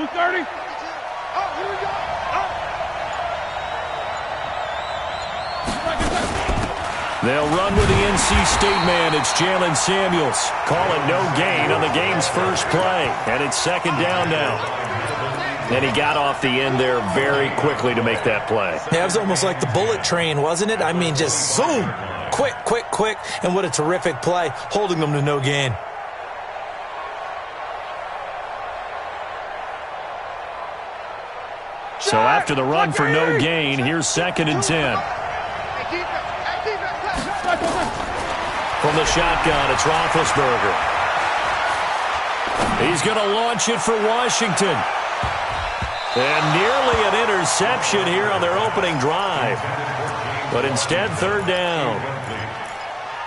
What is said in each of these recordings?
230. Oh, here we go. They'll run with the NC State man. It's Jalen Samuels. Call it no gain on the game's first play. And it's second down now. And he got off the end there very quickly to make that play. Yeah, it was almost like the bullet train, wasn't it? I mean, just zoom. Quick, quick, quick. And what a terrific play, holding them to no gain. So after the run for no gain, here's second and 10. From the shotgun, it's Roethlisberger. He's going to launch it for Washington. And nearly an interception here on their opening drive. But instead, third down.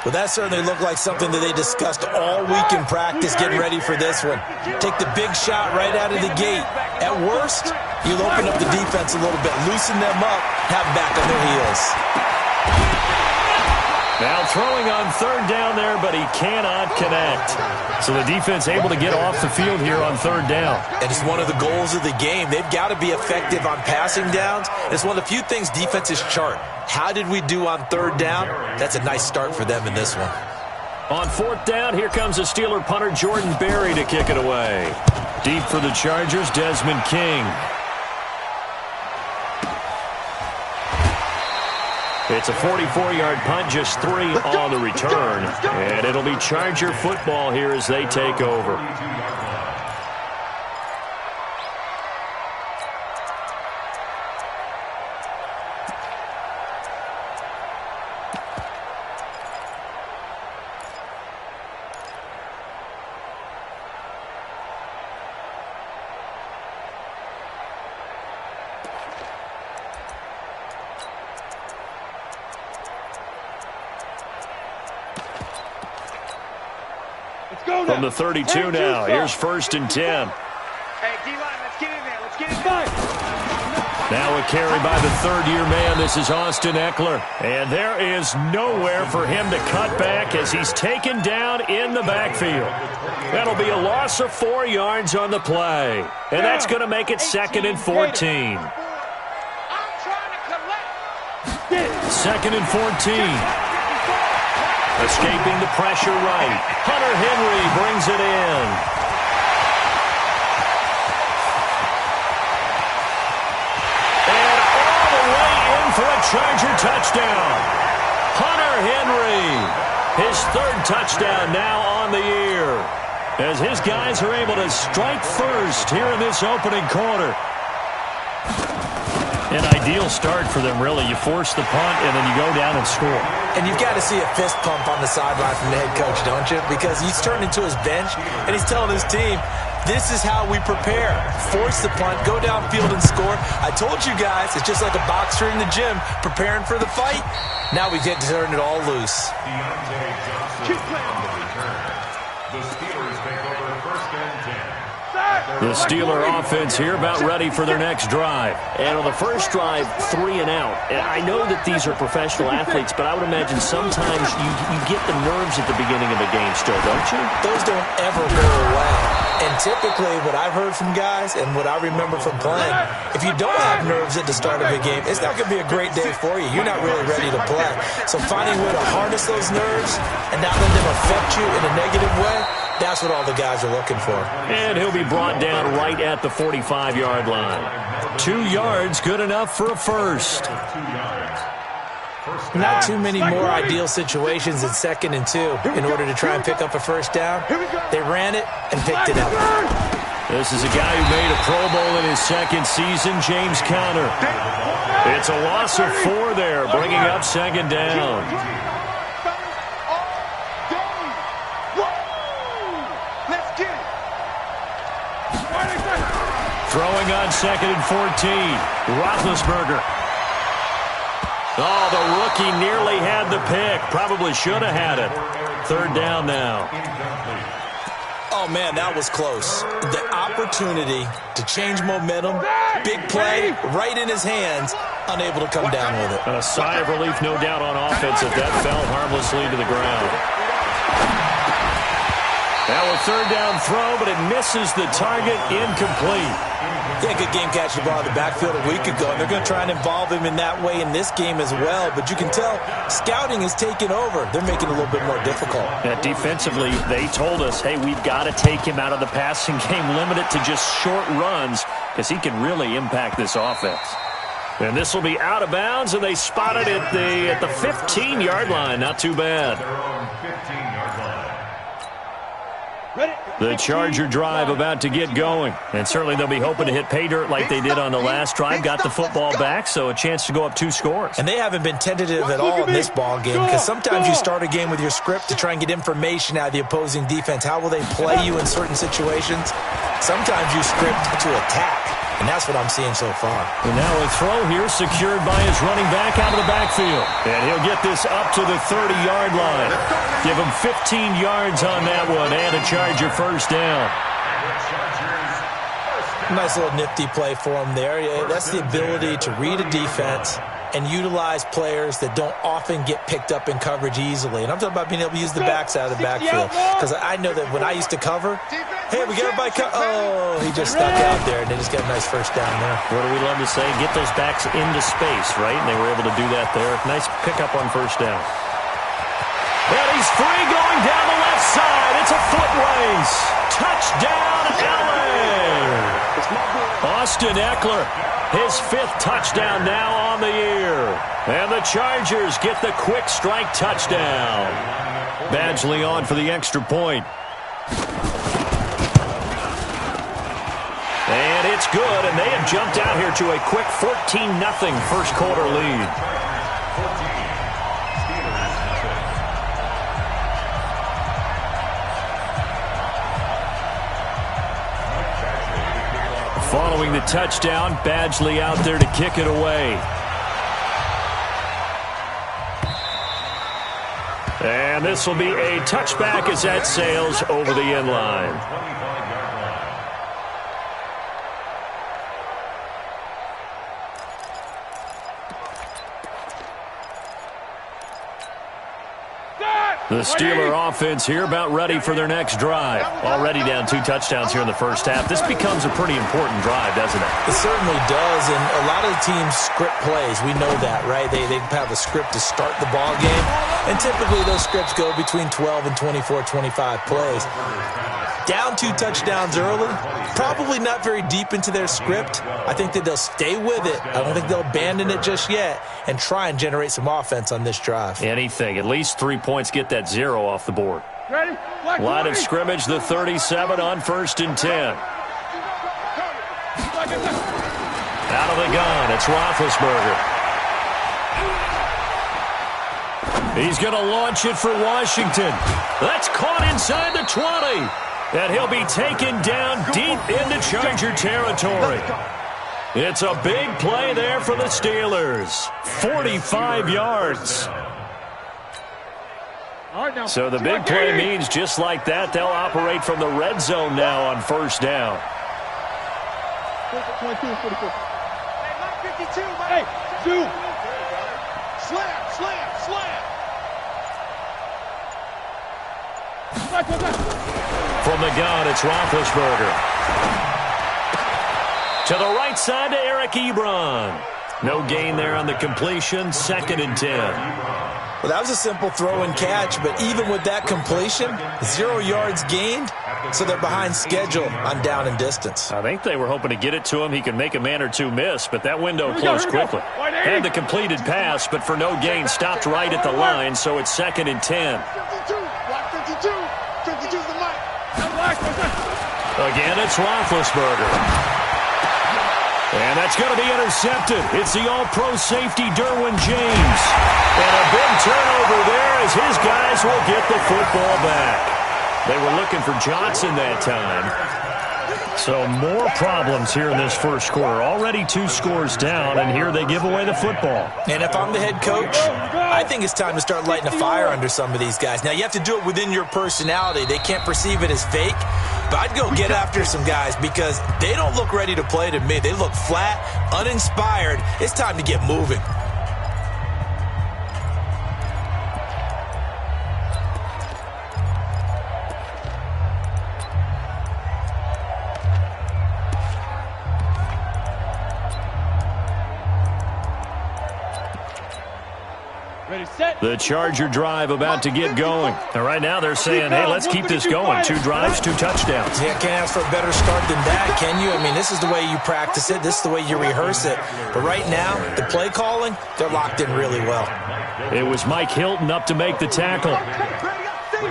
Well, that certainly looked like something that they discussed all week in practice getting ready for this one. Take the big shot right out of the gate. At worst, you'll open up the defense a little bit, loosen them up, have them back on their heels. Now throwing on third down there, but he cannot connect. So the defense able to get off the field here on third down. And it's one of the goals of the game. They've got to be effective on passing downs. It's one of the few things defenses chart. How did we do on third down? That's a nice start for them in this one. On fourth down, here comes the Steeler punter Jordan Berry to kick it away. Deep for the Chargers, Desmond King. It's a 44-yard punt, just 3 on the return. And it'll be Charger football here as they take over. From the 32 now, here's first and 10. Hey, D-line, let's get in there. Let's get in there. Now a carry by the third-year man. This is Austin Eckler. And there is nowhere for him to cut back as he's taken down in the backfield. That'll be a loss of 4 yards on the play. And that's going to make it second and 14. Second and 14. Escaping the pressure right. Hunter Henry brings it in. And all the way in for a Charger touchdown. Hunter Henry, his third touchdown now on the year. As his guys are able to strike first here in this opening quarter. An ideal start for them, really. You force the punt, and then you go down and score. And you've got to see a fist pump on the sideline from the head coach, don't you? Because he's turned into his bench, and he's telling his team, this is how we prepare. Force the punt, go downfield and score. I told you guys, it's just like a boxer in the gym preparing for the fight. Now we get to turn it all loose. The Steeler offense here about ready for their next drive. And on the first drive, 3 and out. And I know that these are professional athletes, but I would imagine sometimes you get the nerves at the beginning of a game still, don't you? Those don't ever go away. And typically what I've heard from guys and what I remember from playing, if you don't have nerves at the start of a game, it's not going to be a great day for you. You're not really ready to play. So finding a way to harness those nerves and not let them affect you in a negative way, that's what all the guys are looking for. And he'll be brought down right at the 45-yard line. 2 yards, good enough for a first. Not too many more ideal situations in 2nd and 2 in order to try and pick up a first down. They ran it and picked it up. This is a guy who made a Pro Bowl in his second season, James Conner. It's a loss of 4 there, bringing up second down. Throwing on 2nd and 14. Roethlisberger. Oh, the rookie nearly had the pick. Probably should have had it. Third down now. Oh, man, that was close. The opportunity to change momentum, big play, right in his hands, unable to come down with it. A sigh of relief, no doubt, on offense if that fell harmlessly to the ground. Now a third down throw, but it misses the target, incomplete. Yeah, good game catching the ball in the backfield a week ago, and they're going to try and involve him in that way in this game as well. But you can tell scouting is taking over. They're making it a little bit more difficult. Yeah, defensively, they told us, hey, we've got to take him out of the passing game, limit it to just short runs, because he can really impact this offense. And this will be out of bounds, and they spotted it at the 15-yard line. Not too bad. The Charger drive about to get going. And certainly they'll be hoping to hit pay dirt like they did on the last drive. Got the football back, so a chance to go up 2 scores. And they haven't been tentative at all in this ball game, because sometimes you start a game with your script to try and get information out of the opposing defense. How will they play you in certain situations? Sometimes you script to attack, and that's what I'm seeing so far. And now a throw here secured by his running back out of the backfield. And he'll get this up to the 30-yard line. Give him 15 yards on that one and a Charger first down. Nice little nifty play for him there. Yeah, that's the ability to read a defense and utilize players that don't often get picked up in coverage easily. And I'm talking about being able to use the backs out of the backfield. Because I know that when I used to cover, hey, we got everybody oh, he just stuck out there, and they just got a nice first down there. What do we love to say? Get those backs into space, right? And they were able to do that there. Nice pickup on first down. And he's free going down the left side. It's a foot race. Touchdown, LA! Austin Eckler, his 5th touchdown now on the year. And the Chargers get the quick strike touchdown. Badgley on for the extra point. And it's good, and they have jumped out here to a quick 14-0 first quarter lead. Following the touchdown, Badgley out there to kick it away. And this will be a touchback as that sails over the end line. The Steeler offense here about ready for their next drive. Already down 2 touchdowns here in the first half. This becomes a pretty important drive, doesn't it? It certainly does, and a lot of the teams script plays. We know that, right? They have a script to start the ball game, and typically those scripts go between 12 and 24, 25 plays. Down 2 touchdowns early, probably not very deep into their script. I think that they'll stay with it. I don't think they'll abandon it just yet and try and generate some offense on this drive. Anything. At least 3 points, get that 0 off the board. Ready? Line of scrimmage, the 37 on 1st and 10. Out of the gun, it's Roethlisberger. He's going to launch it for Washington. That's caught inside the 20. And he'll be taken down deep into Charger territory. It's a big play there for the Steelers. 45 yards. So the big play means just like that, they'll operate from the red zone now on first down. Hey, 2. Slam, slam, slam. From the gun, it's Roethlisberger. To the right side to Eric Ebron. No gain there on the completion, 2nd and 10. Well, that was a simple throw and catch, but even with that completion, 0 yards gained, so they're behind schedule on down and distance. I think they were hoping to get it to him. He could make a man or two miss, but that window closed quickly. Had the completed pass, but for no gain, stopped right at the line, so it's 2nd and 10. 52. 52's the mic. Again, it's Roethlisberger. And that's going to be intercepted. It's the all-pro safety, Derwin James. And a big turnover there as his guys will get the football back. They were looking for Johnson that time. So more problems here in this first quarter. Already 2 scores down, and here they give away the football. And if I'm the head coach, I think it's time to start lighting a fire under some of these guys. Now, you have to do it within your personality. They can't perceive it as fake. But I'd go get after some guys because they don't look ready to play to me. They look flat, uninspired. It's time to get moving. The Charger drive about to get going. And right now they're saying, hey, let's keep this going. 2 drives, 2 touchdowns. Yeah, can't ask for a better start than that, can you? I mean, this is the way you practice it. This is the way you rehearse it. But right now, the play calling, they're locked in really well. It was Mike Hilton up to make the tackle.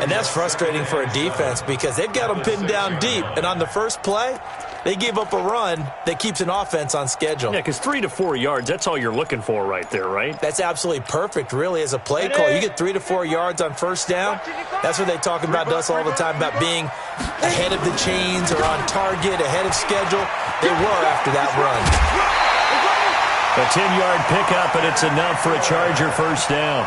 And that's frustrating for a defense because they've got them pinned down deep. And on the first play, they gave up a run that keeps an offense on schedule. Yeah, because 3 to 4 yards, that's all you're looking for right there, right? That's absolutely perfect, really, as a play call. You get 3 to 4 yards on first down. That's what they talk about to us all the time, about being ahead of the chains or on target, ahead of schedule. They were after that run. A 10-yard pickup, and it's enough for a Charger first down.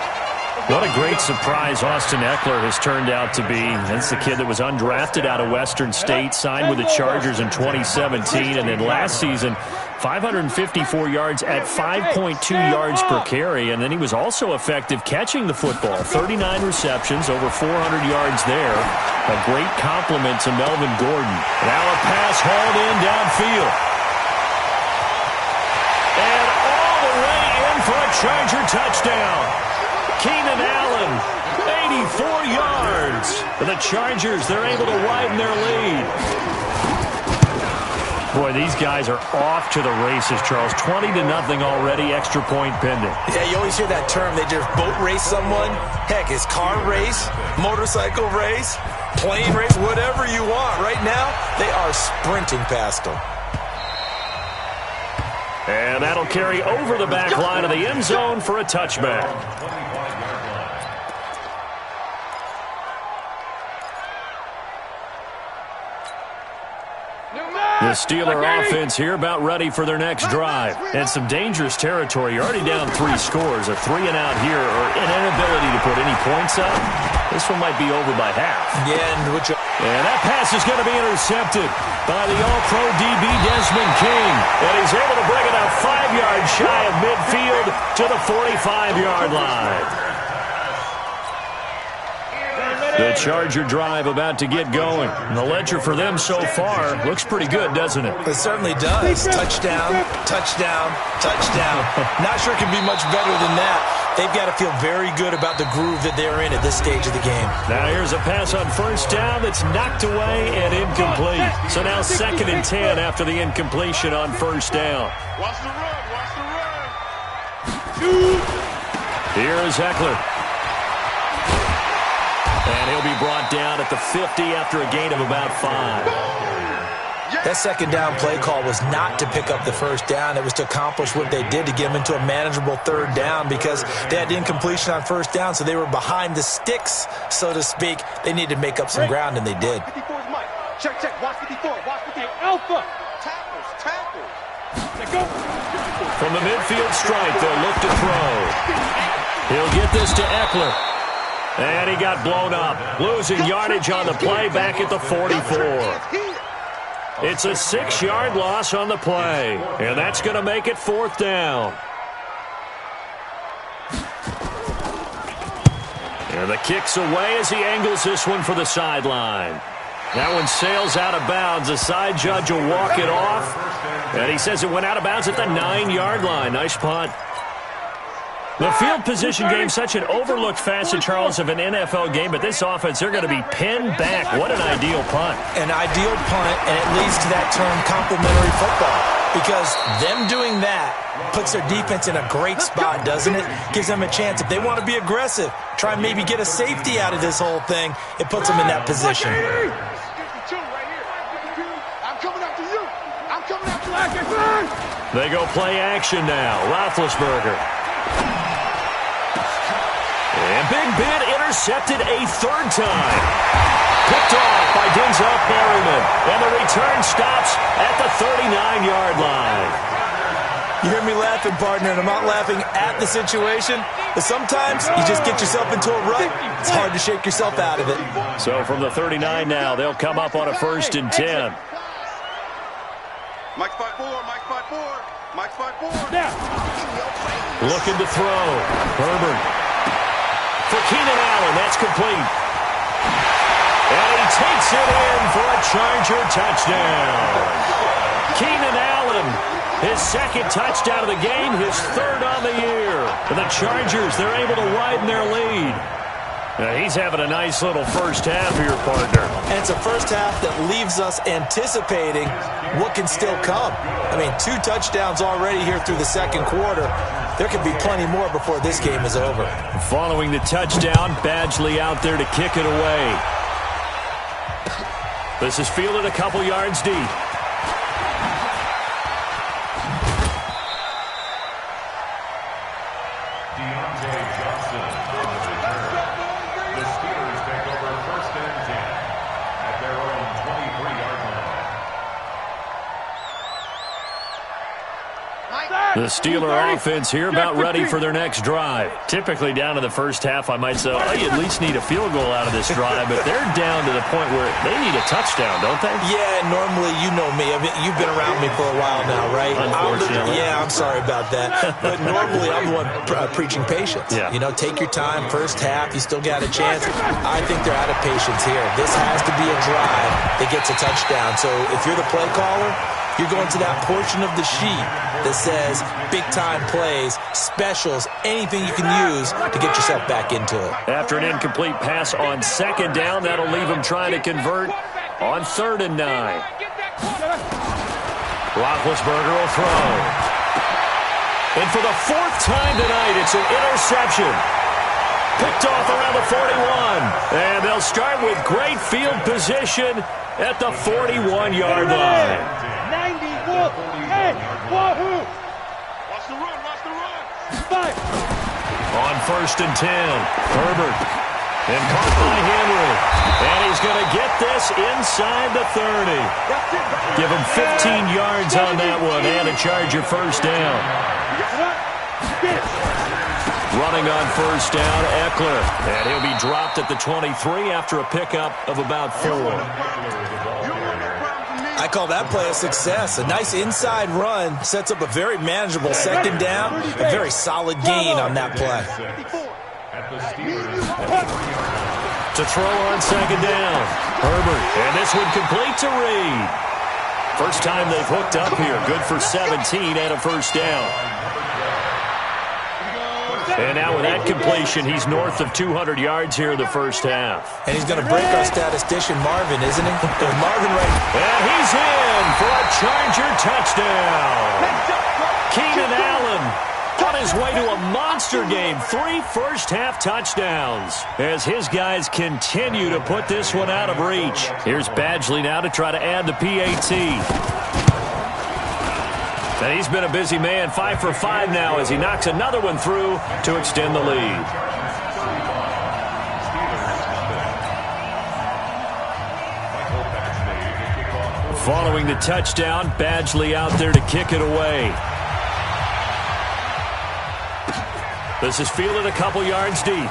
What a great surprise Austin Eckler has turned out to be. That's the kid that was undrafted out of Western State, signed with the Chargers in 2017, and then last season, 554 yards at 5.2 yards per carry, and then he was also effective catching the football. 39 receptions, over 400 yards there. A great compliment to Melvin Gordon. Now a pass hauled in downfield. And all the way in for a Charger touchdown. Keenan Allen, 84 yards. For the Chargers, they're able to widen their lead. Boy, these guys are off to the races, Charles. 20-0 already, extra point pending. Yeah, you always hear that term. They just boat race someone. Heck, it's car race, motorcycle race, plane race, whatever you want. Right now, they are sprinting past them. And that'll carry over the back line of the end zone for a touchback. The Steeler offense here about ready for their next drive. And some dangerous territory. You're already down 3 scores. A 3-and-out here or an inability to put any points up. This one might be over by half. Yeah, and that pass is going to be intercepted by the All-Pro DB Desmond King. And he's able to bring it out 5 yards shy of midfield to the 45-yard line. The Charger drive about to get going. And the ledger for them so far looks pretty good, doesn't it? It certainly does. Touchdown, touchdown, touchdown. Not sure it can be much better than that. They've got to feel very good about the groove that they're in at this stage of the game. Now here's a pass on first down that's knocked away and incomplete. So now 2nd and 10 after the incompletion on first down. Watch the run, watch the run. Here is Eckler. And he'll be brought down at the 50 after a gain of about 5. That second down play call was not to pick up the first down. It was to accomplish what they did, to get them into a manageable 3rd down, because they had incompletion on first down, so they were behind the sticks, so to speak. They needed to make up some ground, and they did. 54's Mike. Check, check. Watch 54. Watch 58. Alpha. Tackles, tackles. Let's go. From the midfield stripe, they'll look to throw. He'll get this to Eckler. And he got blown up, losing yardage on the play back at the 44. It's a 6-yard loss on the play, and that's going to make it 4th down. And the kick's away as he angles this one for the sideline. That one sails out of bounds. The side judge will walk it off, and he says it went out of bounds at the 9-yard line. Nice punt. The field position game, such an overlooked facet, Charles, of an NFL game, but this offense, they're going to be pinned back. What an ideal punt. An ideal punt, and it leads to that term complementary football, because them doing that puts their defense in a great spot, doesn't it? Gives them a chance. If they want to be aggressive, try and maybe get a safety out of this whole thing, it puts them in that position. I'm coming after you. I'm coming after you. They go play action now. Roethlisberger. And Big Ben intercepted a 3rd time. Picked off by Denzel Perryman. And the return stops at the 39-yard line. You hear me laughing, partner, and I'm not laughing at the situation, but sometimes you just get yourself into a rut. It's hard to shake yourself out of it. So from the 39 now, they'll come up on a 1st and 10. Mike 5-4, Mike 5-4, Mike 5-4. Looking to throw. Herbert. For Keenan Allen, that's complete. And he takes it in for a Charger touchdown. Keenan Allen His second touchdown of the game, his third on the year. And the Chargers, they're able to widen their lead. He's having a nice little first half here, partner. And it's a first half that leaves us anticipating what can still come. I mean, 2 touchdowns already here through the second quarter. There could be plenty more before this game is over. Following the touchdown, Badgley out there to kick it away. This is fielded a couple yards deep. The Steeler offense here about ready for their next drive. Typically down to the first half, I might say, oh, you at least need a field goal out of this drive, but they're down to the point where they need a touchdown, don't they? Yeah, normally, you know me. I mean, you've been around me for a while now, right? Unfortunately. I'm sorry about that. But normally, I'm the one preaching patience. Yeah. You know, take your time, first half, you still got a chance. I think they're out of patience here. This has to be a drive that gets a touchdown. So if you're the play caller, you're going to that portion of the sheet that says big-time plays, specials, anything you can use to get yourself back into it. After an incomplete pass on second down, that'll leave him trying to convert on 3rd and 9. Roethlisberger will throw. And for the 4th time tonight, it's an interception. Picked off around the 41. And they'll start with great field position at the 41-yard line. 91. Hey, Wahoo! Watch the run, watch the run. 5. On 1st and 10, Herbert. And caught by Henry. And he's going to get this inside the 30. Give him 15 yards on that one and a Charger first down. Running on first down, Eckler. And he'll be dropped at the 23 after a pickup of about 4. I call that play a success. A nice inside run sets up a very manageable second down, a very solid gain on that play. To throw on second down, Herbert. And this one complete to Reed. First time they've hooked up here. Good for 17 and a first down. And now with that completion, he's north of 200 yards here in the first half. And he's going to break our statistician Marvin, isn't he? There's Marvin right. And he's in for a Charger touchdown. Keenan Allen on his way to a monster game. 3 first-half touchdowns as his guys continue to put this one out of reach. Here's Badgley now to try to add the PAT. And he's been a busy man, 5 for 5 now as he knocks another one through to extend the lead. Following the touchdown, Badgley out there to kick it away. This is fielded a couple yards deep.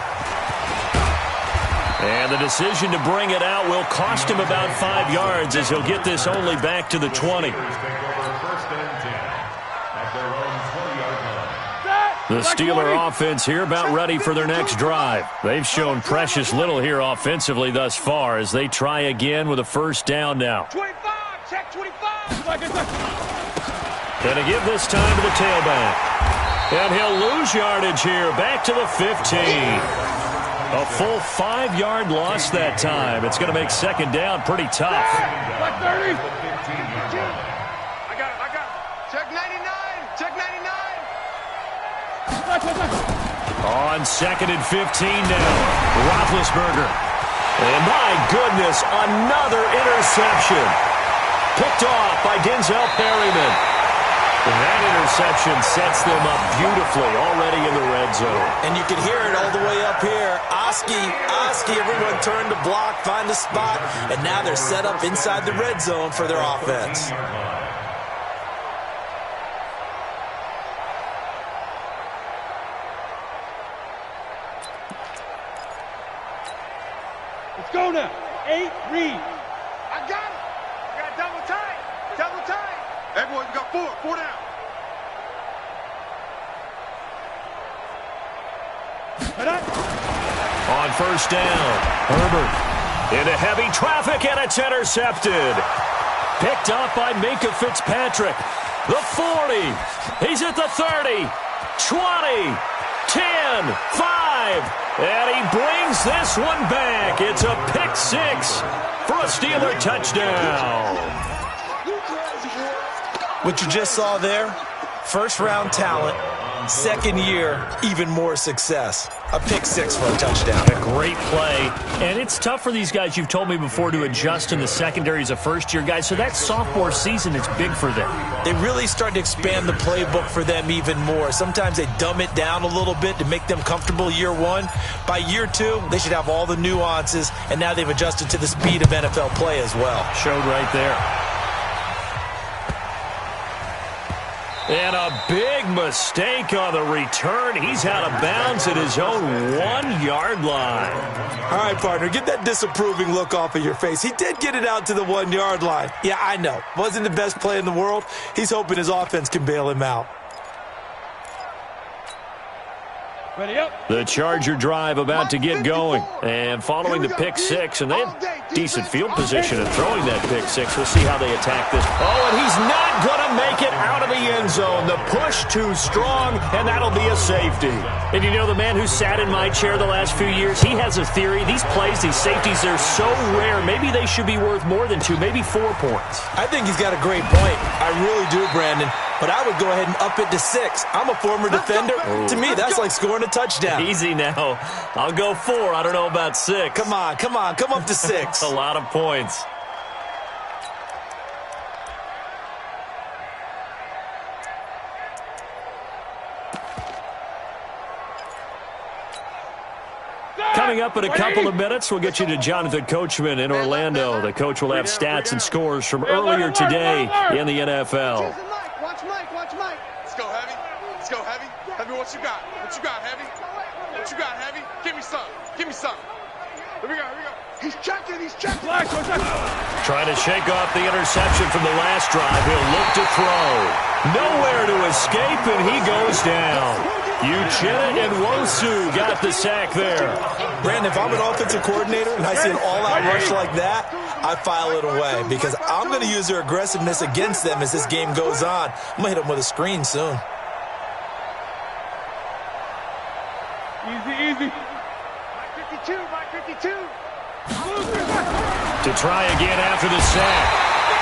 And the decision to bring it out will cost him about 5 yards as he'll get this only back to the 20. The Steeler offense here about ready for their next drive. They've shown precious little here offensively thus far as they try again with a first down now. 25, check 25. Going to give this time to the tailback. And he'll lose yardage here, back to the 15. A full 5-yard loss that time. It's going to make second down pretty tough. 30. I got it. Check 99, check 99. On 2nd and 15 now, Roethlisberger. And my goodness, another interception. Picked off by Denzel Perryman. And that interception sets them up beautifully already in the red zone. And you can hear it all the way up here. Oski, everyone turned to block, find a spot, and now they're set up inside the red zone for their offense. Let's go now. 8, Reed. I got it. I got double tight. Double tight. Hey, boys, we got 4 down. On first down, Herbert into heavy traffic, and it's intercepted. Picked up by Minkah Fitzpatrick. the 40. He's at the 30, 20, 10, 5. And he brings this one back. It's a pick six for a Steeler touchdown. What you just saw there, first-round talent, second year, even more success. A pick six for a touchdown. A great play. And it's tough for these guys, you've told me before, to adjust in the secondary as a first-year guy. So that sophomore season is big for them. They really start to expand the playbook for them even more. Sometimes they dumb it down a little bit to make them comfortable year one. By year two, they should have all the nuances, and now they've adjusted to the speed of NFL play as well. Showed right there. And a big mistake on the return. He's out of bounds at his own 1-yard line. All right, partner, get that disapproving look off of your face. He did get it out to the 1-yard line. Yeah, I know. Wasn't the best play in the world. He's hoping his offense can bail him out. Ready up. The Charger drive about to get going. And following the pick six, and they had decent field position in throwing that pick six. We'll see how they attack this. Oh, and he's not going to make it out of the end zone. The push too strong, and that'll be a safety. And you know, the man who sat in my chair the last few years, he has a theory. These plays, these safeties, they're so rare. Maybe they should be worth more than 2, maybe 4 points. I think he's got a great point. I really do, Brandon. But I would go ahead and up it to 6. I'm a former defender. To me, that's like scoring a touchdown. Easy now. I'll go 4. I don't know about 6. Come on. Come up to 6. A lot of points. Coming up in a couple of minutes, we'll get you to Jonathan Coachman in Orlando. The coach will have stats and scores from earlier today in the NFL. Watch Mike. Let's go, Heavy. Heavy, what you got? Heavy? What you got, Heavy? Give me some. Here we go. He's checking. Trying to shake off the interception from the last drive. He'll look to throw. Nowhere to escape, and he goes down. Uchenna and Wosu got the sack there. Brandon, if I'm an offensive coordinator and I see an all-out rush like that, I file it away because I'm going to use their aggressiveness against them as this game goes on. I'm going to hit them with a screen soon. Easy. Mike 52. To try again after the sack.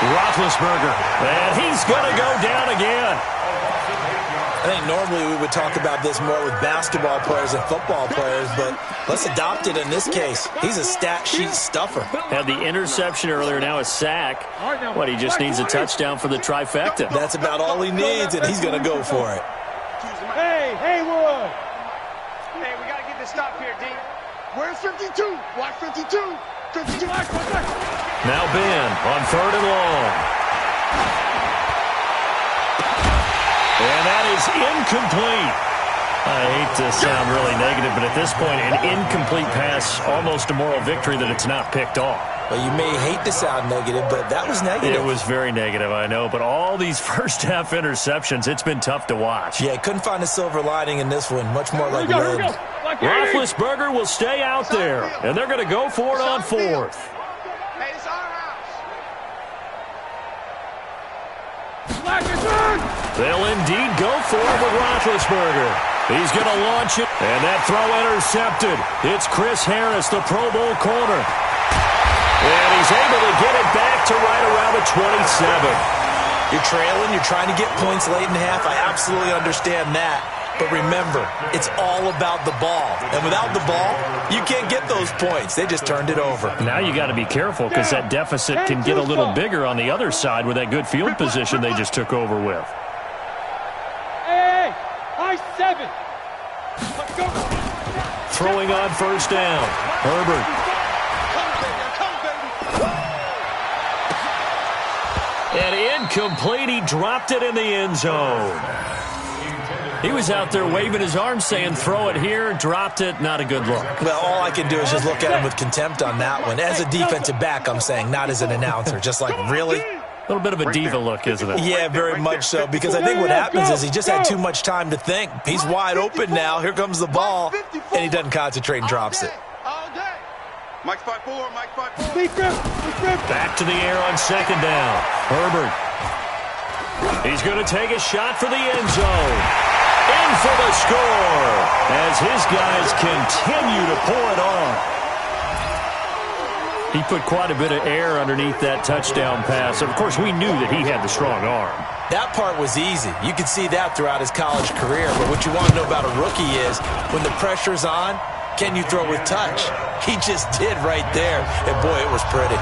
Roethlisberger. And he's going to go down again. I think normally we would talk about this more with basketball players and football players, but let's adopt it in this case. He's a stat sheet stuffer. Had the interception earlier, now a sack. He just needs a touchdown for the trifecta. That's about all he needs, and he's going to go for it. Hey, Haywood. Hey, we got to get this stop here, D. Where's 52? Watch 52. 52. Now Ben on 3rd and long. And that is incomplete. I hate to sound really negative, but at this point, an incomplete pass, almost a moral victory that it's not picked off. Well, you may hate to sound negative, but that was negative. It was very negative, I know. But all these first-half interceptions, it's been tough to watch. Yeah, couldn't find a silver lining in this one. Much more like lead. Roethlisberger will stay out there, and they're going to go for it on 4th. Hey, it's our house. They'll indeed go for it with Roethlisberger. He's going to launch it, and that throw intercepted. It's Chris Harris, the Pro Bowl corner. And he's able to get it back to right around the 27. You're trailing. You're trying to get points late in the half. I absolutely understand that. But remember, it's all about the ball. And without the ball, you can't get those points. They just turned it over. Now you got to be careful because that deficit can get a little bigger on the other side with that good field position they just took over with. Hey, high 7. Let's go. Throwing on 1st down. Herbert. And incomplete. He dropped it in the end zone. He was out there waving his arms saying, throw it here, dropped it, not a good look. Well, all I can do is just look at him with contempt on that one. As a defensive back, I'm saying, not as an announcer. Just like, really? A little bit of a diva look, isn't it? Yeah, very much so, because I think what happens is he just had too much time to think. He's wide open now. Here comes the ball, and he doesn't concentrate and drops it. Mike 5-4. Back to the air on 2nd down. Herbert. He's going to take a shot for the end zone. In for the score as his guys continue to pour it on. He put quite a bit of air underneath that touchdown pass. Of course, we knew that he had the strong arm. That part was easy. You could see that throughout his college career. But what you want to know about a rookie is when the pressure's on, can you throw with touch? He just did right there. And, boy, it was pretty.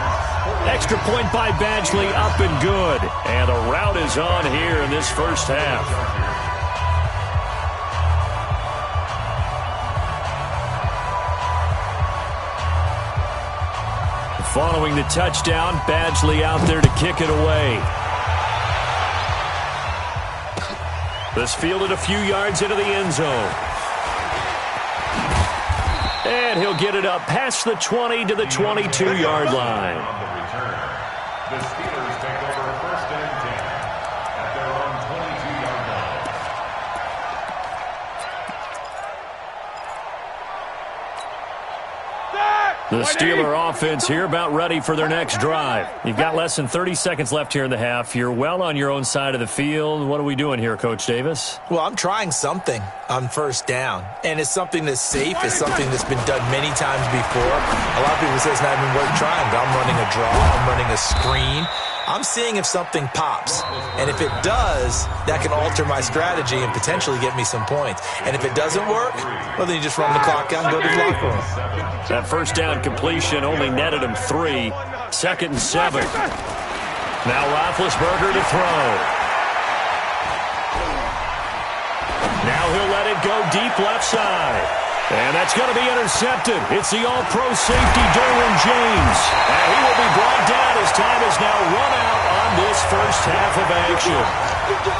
Extra point by Badgley, up and good. And a rout is on here in this first half. Following the touchdown, Badgley out there to kick it away. This fielded a few yards into the end zone. And he'll get it up past the 20 to the 22-yard line. The Steelers take over first and 10 at their own 22-yard line. The Steeler offense here about ready for their next drive. You've got less than 30 seconds left here in the half. You're well on your own side of the field. What are we doing here, Coach Davis? Well, I'm trying something on first down, and it's something that's safe. It's something that's been done many times before. A lot of people say it's not even worth trying, but I'm running a draw. I'm running a screen. I'm seeing if something pops, and if it does, that can alter my strategy and potentially get me some points. And if it doesn't work, well, then you just run the clock out and go to the locker room. That first down completion only netted him 3. 2nd and 7. Now Roethlisberger to throw. Now he'll let it go deep left side. And that's going to be intercepted. It's the all-pro safety, Derwin James. And he will be brought down as time is now run out on this first half of action.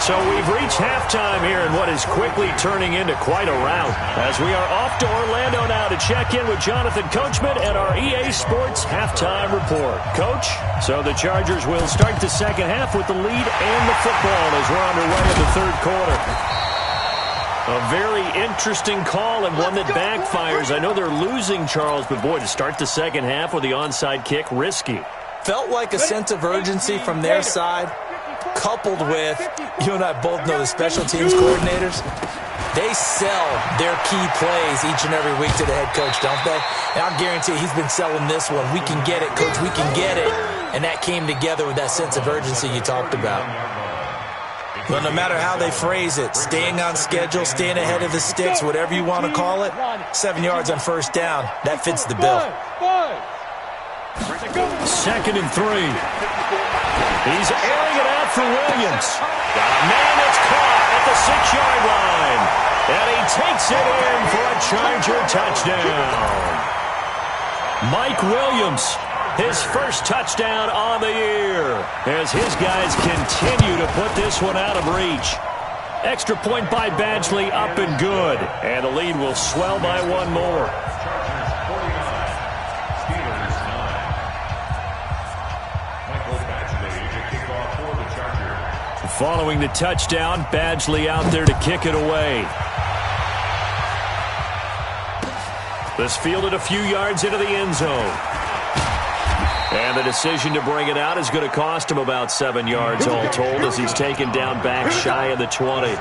So we've reached halftime here in what is quickly turning into quite a rout. As we are off to Orlando now to check in with Jonathan Coachman and our EA Sports Halftime Report. Coach, so the Chargers will start the second half with the lead and the football as we're underway in the third quarter. A very interesting call and one that backfires. I know they're losing, Charles, but boy, to start the second half with the onside kick, risky. Felt like a sense of urgency from their side, coupled with, you and I both know the special teams coordinators, they sell their key plays each and every week to the head coach, don't they? And I guarantee he's been selling this one. We can get it, coach, we can get it. And that came together with that sense of urgency you talked about. Well, no matter how they phrase it, staying on schedule, staying ahead of the sticks, whatever you want to call it, 7 yards on first down, that fits the bill. 2nd and 3. He's airing it out for Williams. Got a man that's caught at the 6-yard line. And he takes it in for a Charger touchdown. Mike Williams, his first touchdown on the year, as his guys continue to put this one out of reach. Extra point by Badgley, up and good. And the lead will swell by one more. Following the touchdown, Badgley out there to kick it away. This fielded a few yards into the end zone. And the decision to bring it out is going to cost him about 7 yards all told as he's taken down back shy of the 20.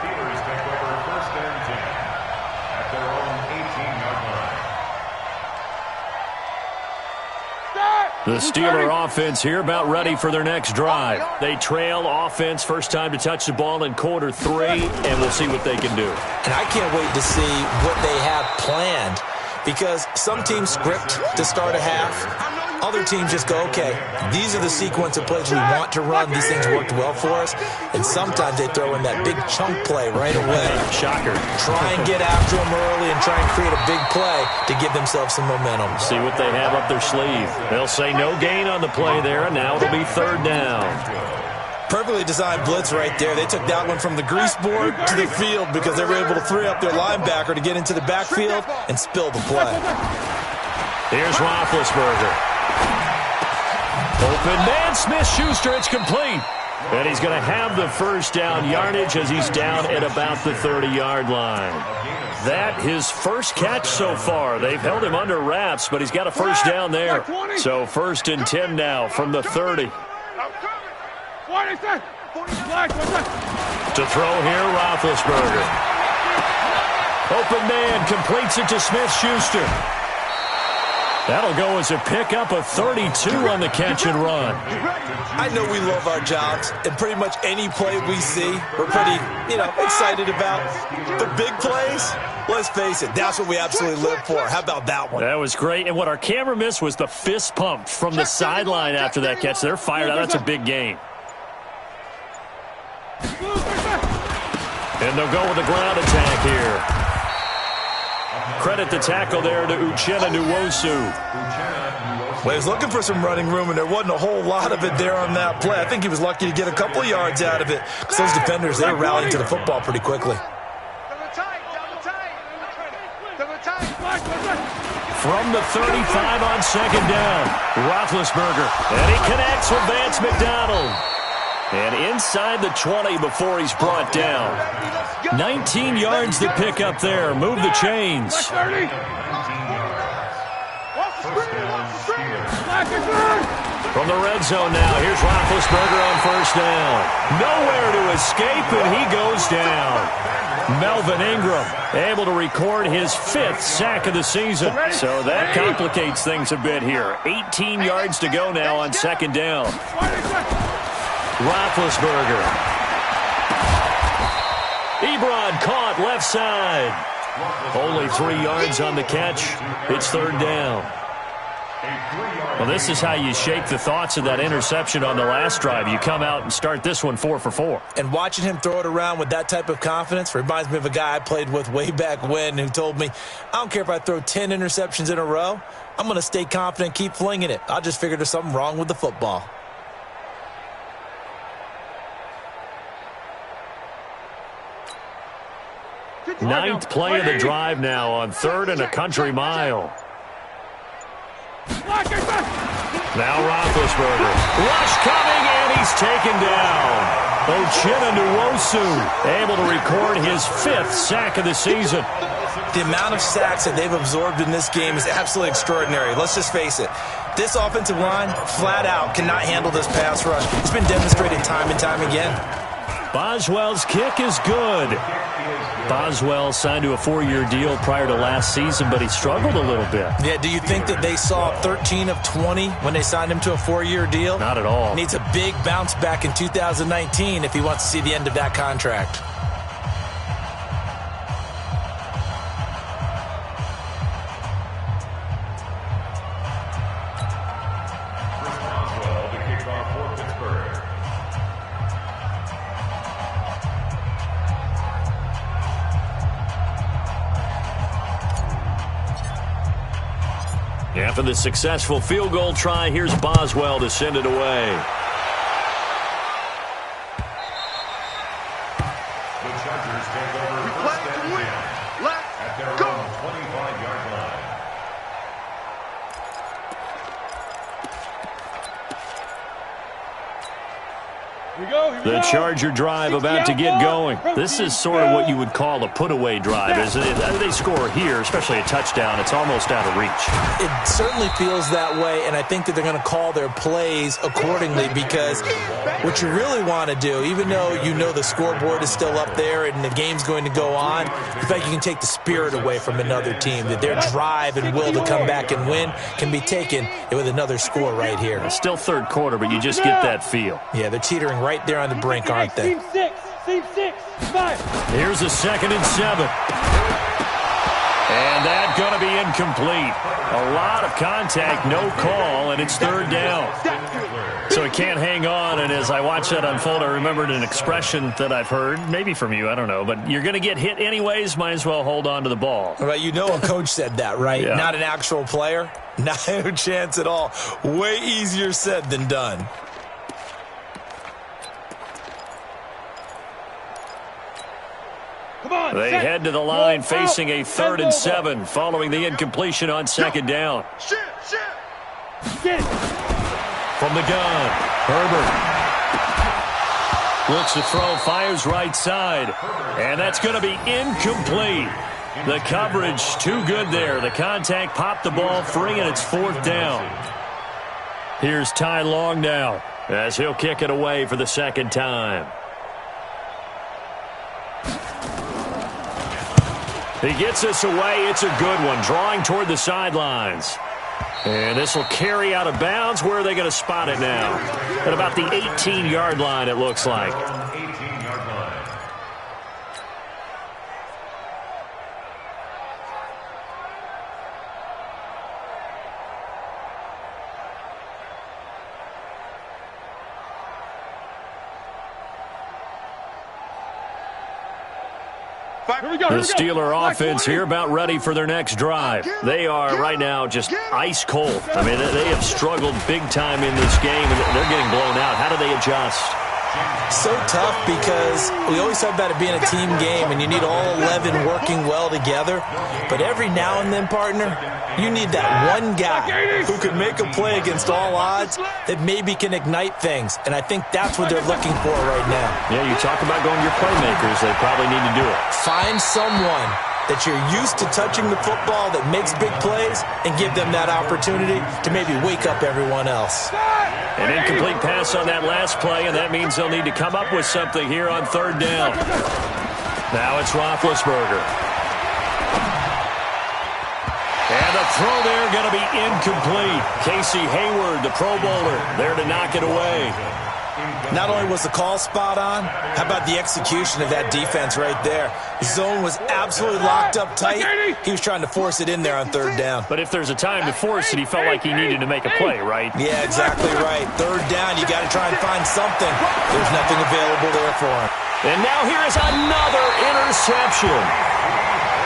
The Steeler offense here about ready for their next drive. They trail offense, first time to touch the ball in quarter 3, and we'll see what they can do. And I can't wait to see what they have planned, because some teams script to start a half. Other teams just go, okay, these are the sequence of plays we want to run. These things worked well for us. And sometimes they throw in that big chunk play right away. Shocker. Try and get after them early and try and create a big play to give themselves some momentum. See what they have up their sleeve. They'll say no gain on the play there, and now it'll be third down. Perfectly designed blitz right there. They took that one from the grease board to the field because they were able to free up their linebacker to get into the backfield and spill the play. Here's Roethlisberger. Open man, Smith-Schuster, it's complete. And he's going to have the first down yardage as he's down at about the 30-yard line. That his first catch so far. They've held him under wraps, but he's got a first down there. So 1st and 10 now from the 30. To throw here, Roethlisberger. Open man completes it to Smith-Schuster. That'll go as a pickup of 32 on the catch and run. I know we love our jobs, and pretty much any play we see, we're pretty, excited about. The big plays, let's face it, that's what we absolutely live for. How about that one? That was great, and what our camera missed was the fist pump from the sideline after that catch. They're fired out. That's a big game. And they'll go with the ground attack here. Credit the tackle there to Uchenna Nwosu. Well, he was looking for some running room, and there wasn't a whole lot of it there on that play. I think he was lucky to get a couple of yards out of it because those defenders, they were rallying to the football pretty quickly. From the 35 on second down, Roethlisberger. And he connects with Vance McDonald. And inside the 20 before he's brought down. 19 yards to pick up there. Move the chains. From the red zone now, here's Roethlisberger on first down. Nowhere to escape, and he goes down. Melvin Ingram able to record his 5th sack of the season. So that complicates things a bit here. 18 yards to go now on second down. Roethlisberger. Ebron caught left side. Only 3 yards on the catch. It's third down. Well, this is how you shake the thoughts of that interception on the last drive. You come out and start this one 4 for 4. And watching him throw it around with that type of confidence reminds me of a guy I played with way back when who told me, I don't care if I throw 10 interceptions in a row. I'm going to stay confident, keep flinging it. I just figured there's something wrong with the football. Ninth play of the drive now on 3rd and a country mile. Now Roethlisberger. Rush coming, and he's taken down. Uchenna Nwosu able to record his 5th sack of the season. The amount of sacks that they've absorbed in this game is absolutely extraordinary. Let's just face it. This offensive line, flat out, cannot handle this pass rush. It's been demonstrated time and time again. Boswell's kick is good. Boswell signed to a 4-year deal prior to last season, but he struggled a little bit. Yeah, do you think that they saw 13 of 20 when they signed him to a 4-year deal? Not at all. Needs a big bounce back in 2019 if he wants to see the end of that contract. Boswell to kick off for Pittsburgh. After the successful field goal try, here's Boswell to send it away. The Chargers take over first and 10 at their own 25-yard line. The Charger drive about to get going. This is sort of what you would call a put-away drive, isn't it? They score here, especially a touchdown. It's almost out of reach. It certainly feels that way, and I think that they're going to call their plays accordingly because what you really want to do, even though you know the scoreboard is still up there and the game's going to go on, the fact you can take the spirit away from another team, that their drive and will to come back and win can be taken with another score right here. It's still third quarter, but you just get that feel. Yeah, they're teetering right there on the brink, aren't they? Team 6, 5. Here's a 2nd and 7. And that's going to be incomplete. A lot of contact, no call, and it's third down. So he can't hang on, and as I watched that unfold, I remembered an expression that I've heard, maybe from you, I don't know, but you're going to get hit anyways, might as well hold on to the ball. Right, you know a coach said that, right? Yeah. Not an actual player. Not a chance at all. Way easier said than done. They head to the line facing a 3rd and 7 following the incompletion on second down. From the gun, Herbert looks to throw, fires right side, and that's going to be incomplete. The coverage too good there. The contact popped the ball free, and it's 4th down. Here's Ty Long now. as he'll kick it away for the second time. He gets this away. It's a good one, drawing toward the sidelines. And this will carry out of bounds. Where are they going to spot it now? At about the 18-yard line, it looks like. 18-yard line. The Steeler offense here about ready for their next drive. They are right now just ice cold. I mean, they have struggled big time in this game, and they're getting blown out. How do they adjust? So tough because we always talk about it being a team game, and you need all 11 working well together. But every now and then, partner, you need that one guy who can make a play against all odds that maybe can ignite things. And I think that's what they're looking for right now. Yeah, you talk about going your playmakers. They probably need to do it. Find someone that you're used to touching the football that makes big plays and give them that opportunity to maybe wake up everyone else. An incomplete pass on that last play, and that means they'll need to come up with something here on third down. Now it's Roethlisberger. And the throw there going to be incomplete. Casey Hayward, the Pro Bowler, there to knock it away. Not only was the call spot on, how about the execution of that defense right there? Zone was absolutely locked up tight. He was trying to force it in there on third down. But if there's a time to force it, he felt like he needed to make a play, right? Yeah, exactly right. Third down, you got to try and find something. There's nothing available there for him. And now here is another interception.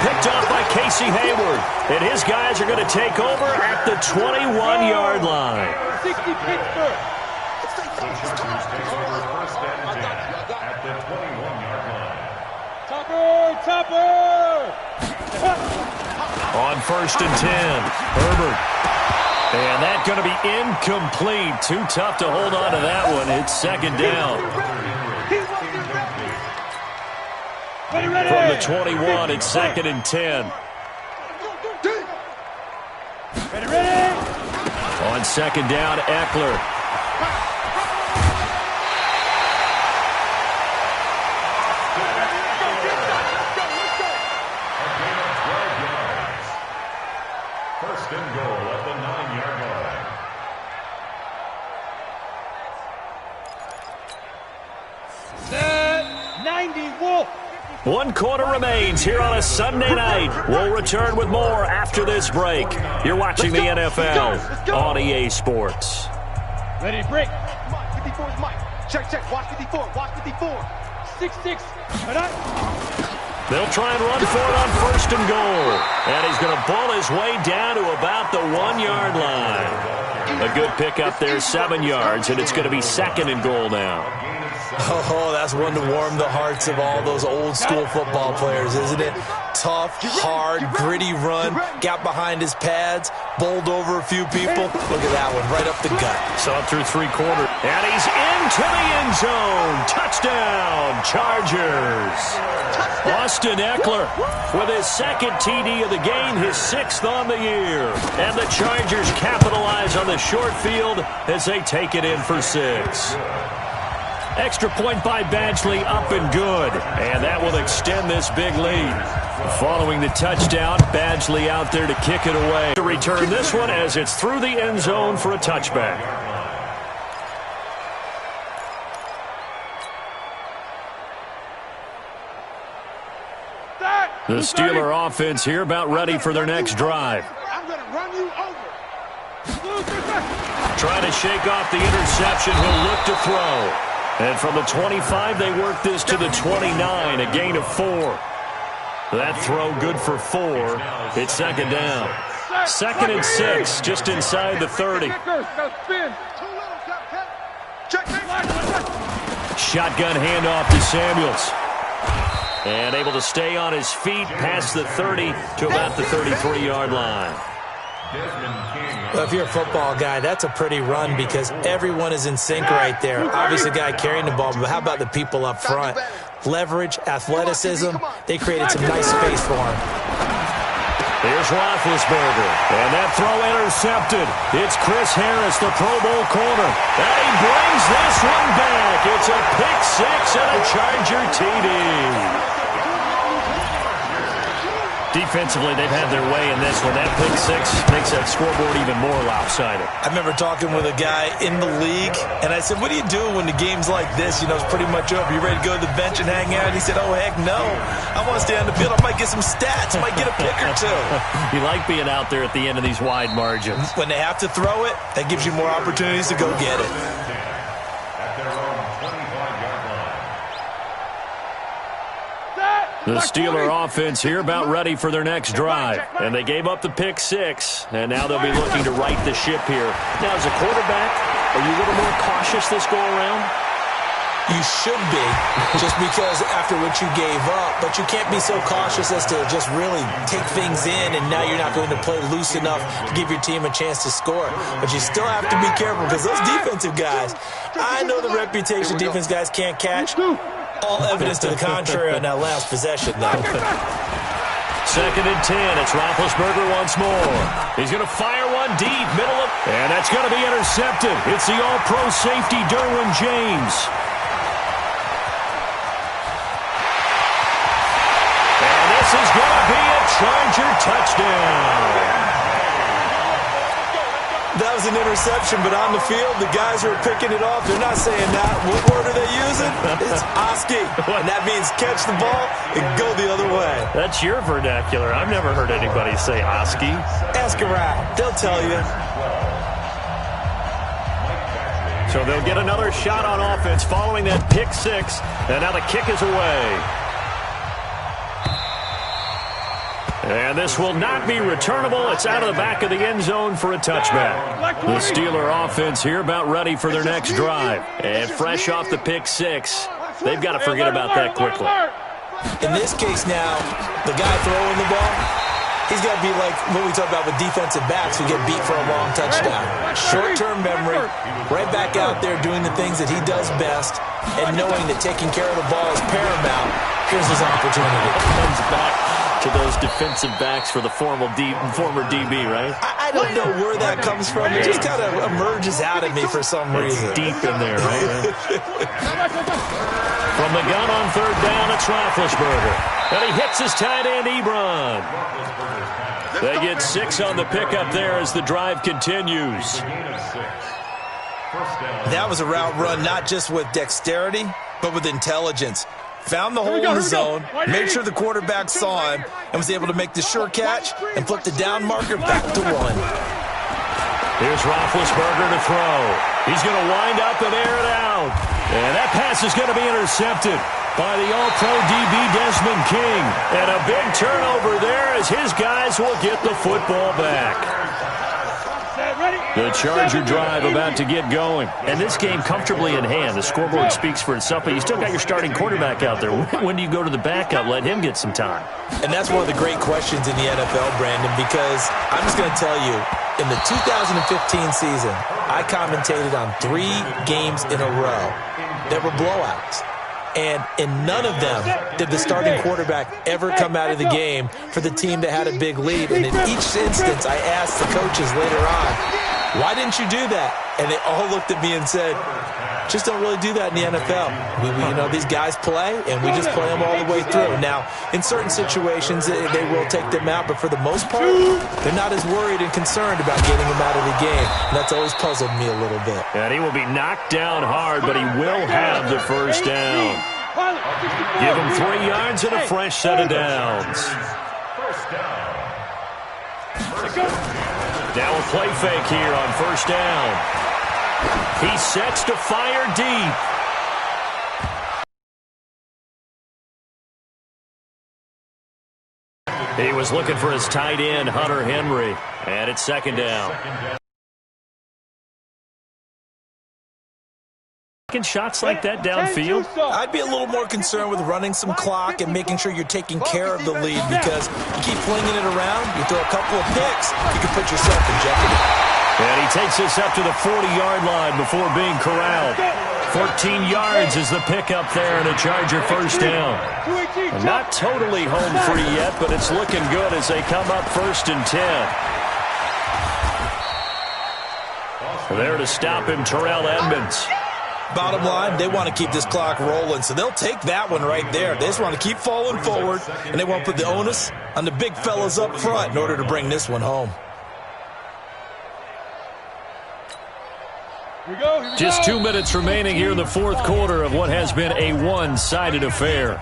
Picked off by Casey Hayward. And his guys are going to take over at the 21-yard line. 60 Pittsburgh. At the 21-yard line. Topper! On first and 10, Herbert. And that's going to be incomplete. Too tough to hold on to that one. It's second down. From the 21, it's second and 10. On second down, Eckler. First and goal at the 9-yard line. Set 90 Wolf. 1 quarter remains here on a Sunday night. We'll return with more after this break. You're watching the NFL on EA Sports. Ready to break. Mike, 54 is Mike. Check. Watch 54. Watch 54. 6-6. They'll try and run for it on first and goal. And he's going to ball his way down to about the 1-yard line. A good pickup there, 7 yards, and it's going to be second and goal now. Oh, that's one to warm the hearts of all those old school football players, isn't it? Tough, hard, gritty run, got behind his pads, bowled over a few people. Look at that one, right up the gut. Saw it through 3 quarters. And he's into the end zone. Touchdown, Chargers. Austin Eckler with his second TD of the game, his 6th on the year. And the Chargers capitalize on the short field as they take it in for 6. Extra point by Badgley, up and good. And that will extend this big lead. Following the touchdown, Badgley out there to kick it away. To return this one as it's through the end zone for a touchback. The Steeler offense here about ready for their next drive. I'm going to run you over. Trying to shake off the interception. He'll look to throw. And from the 25, they work this to the 29, a gain of 4. That throw good for 4. It's second down. Second and 6, just inside the 30. Shotgun handoff to Samuels. And able to stay on his feet past the 30 to about the 33-yard line. Well, if you're a football guy, that's a pretty run because everyone is in sync right there. Obviously, the guy carrying the ball, but how about the people up front? Leverage, athleticism, they created some nice space for him. Here's Roethlisberger, and that throw intercepted. It's Chris Harris, the Pro Bowl corner, and he brings this one back. It's a pick six and a Charger TD. Defensively, they've had their way in this one. That pick six makes that scoreboard even more lopsided. I remember talking with a guy in the league, and I said, what do you do when the game's like this? You know, it's pretty much over. You ready to go to the bench and hang out? He said, oh, heck no. I want to stay on the field. I might get some stats. I might get a pick or two. You like being out there at the end of these wide margins. When they have to throw it, that gives you more opportunities to go get it. The Steeler offense here about ready for their next drive. And they gave up the pick six, and now they'll be looking to right the ship here. Now, as a quarterback, are you a little more cautious this go-around? You should be, just because after what you gave up, but you can't be so cautious as to just really take things in, and now you're not going to play loose enough to give your team a chance to score. But you still have to be careful, because those defensive guys, I know the reputation defense guys can't catch. All evidence to the contrary on that last possession, though. 2nd and 10. It's Roethlisberger once more. He's going to fire one deep, middle of, and that's going to be intercepted. It's the all-pro safety, Derwin James. And this is going to be a Charger touchdown. That was an interception, but on the field, the guys who are picking it off, they're not saying that. What word are they using? It's Oski, and that means catch the ball and go the other way. That's your vernacular. I've never heard anybody say Oski. Ask around. They'll tell you. So they'll get another shot on offense following that pick six, and now the kick is away. And this will not be returnable. It's out of the back of the end zone for a touchback. The Steeler offense here about ready for their next drive. And fresh off the pick six, they've got to forget about that quickly. In this case now, the guy throwing the ball, he's got to be like what we talk about with defensive backs who get beat for a long touchdown. Short-term memory, right back out there doing the things that he does best, and knowing that taking care of the ball is paramount. Here's his opportunity. Comes back to those defensive backs for the former DB, right? I don't know where that comes from. It just kind of emerges out of me for some reason. Deep in there, right? From the gun on 3rd down, it's Roethlisberger. And he hits his tight end, Ebron. They get 6 on the pickup there as the drive continues. That was a route run not just with dexterity, but with intelligence. Found the hole in the zone, made sure the quarterback saw him, and was able to make the sure catch and flip the down marker back to 1. Here's Roethlisberger to throw. He's going to wind up and air it out. And that pass is going to be intercepted by the all-pro DB Desmond King. And a big turnover there as his guys will get the football back. The Charger drive about to get going. And this game comfortably in hand. The scoreboard speaks for itself, but you still got your starting quarterback out there. When do you go to the backup? Let him get some time. And that's one of the great questions in the NFL, Brandon, because I'm just going to tell you, in the 2015 season, I commentated on 3 games in a row that were blowouts. And in none of them did the starting quarterback ever come out of the game for the team that had a big lead. And in each instance, I asked the coaches later on, why didn't you do that? And they all looked at me and said, just don't really do that in the NFL. You know, these guys play, and we just play them all the way through. Now, in certain situations, they will take them out, but for the most part, they're not as worried and concerned about getting them out of the game. And that's always puzzled me a little bit. And he will be knocked down hard, but he will have the first down. Give him 3 yards and a fresh set of downs. Now a play fake here on 1st down. He sets to fire deep. He was looking for his tight end, Hunter Henry. And it's 2nd down. Taking shots like that downfield? I'd be a little more concerned with running some clock and making sure you're taking care of the lead, because you keep flinging it around, you throw a couple of picks, you can put yourself in jeopardy. And he takes us up to the 40-yard line before being corralled. 14 yards is the pickup there, and a Charger first down. Not totally home free yet, but it's looking good as they come up 1st and 10. There to stop him, Terrell Edmonds. Bottom line, they want to keep this clock rolling, so they'll take that one right there. They just want to keep falling forward, and they want to put the onus on the big fellas up front in order to bring this one home. Just 2 minutes remaining here in the 4th quarter of what has been a one-sided affair.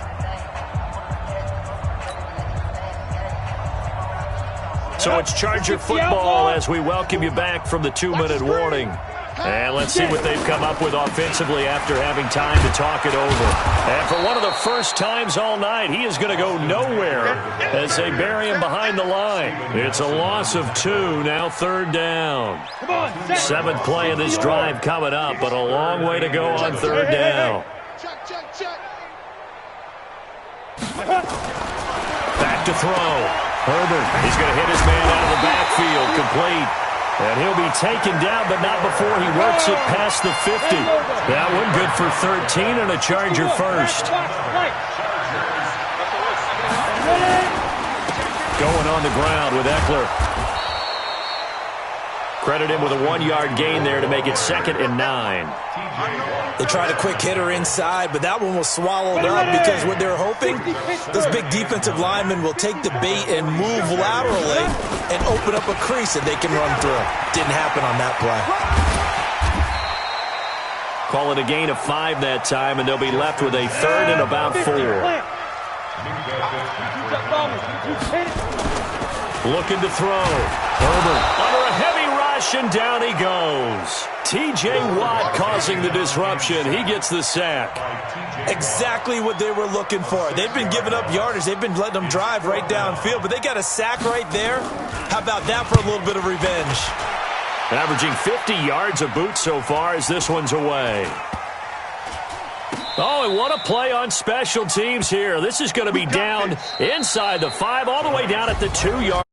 So it's Charger football as we welcome you back from the 2-minute warning. And let's see what they've come up with offensively after having time to talk it over. And for one of the first times all night, he is going to go nowhere as they bury him behind the line. It's a loss of 2, now 3rd down. 7th play of this drive coming up, but a long way to go on 3rd down. Back to throw. Herbert, he's going to hit his man out of the backfield, complete. And he'll be taken down, but not before he works it past the 50. That one good for 13 and a Charger first. Going on the ground with Eckler. Credit him with a 1-yard gain there to make it 2nd and 9. They tried a quick hitter inside, but that one was swallowed up because what they're hoping, those big defensive linemen will take the bait and move laterally and open up a crease that they can run through. Didn't happen on that play. Call it a gain of 5 that time, and they'll be left with a 3rd and about 4. Looking to throw. Herbert under a heavy rush, and down he goes. T.J. Watt causing the disruption. He gets the sack. Exactly what they were looking for. They've been giving up yardage. They've been letting them drive right downfield, but they got a sack right there. How about that for a little bit of revenge? Averaging 50 yards a boot so far as this one's away. Oh, and what a play on special teams here. This is going to be down inside the 5, all the way down at the 2-yard.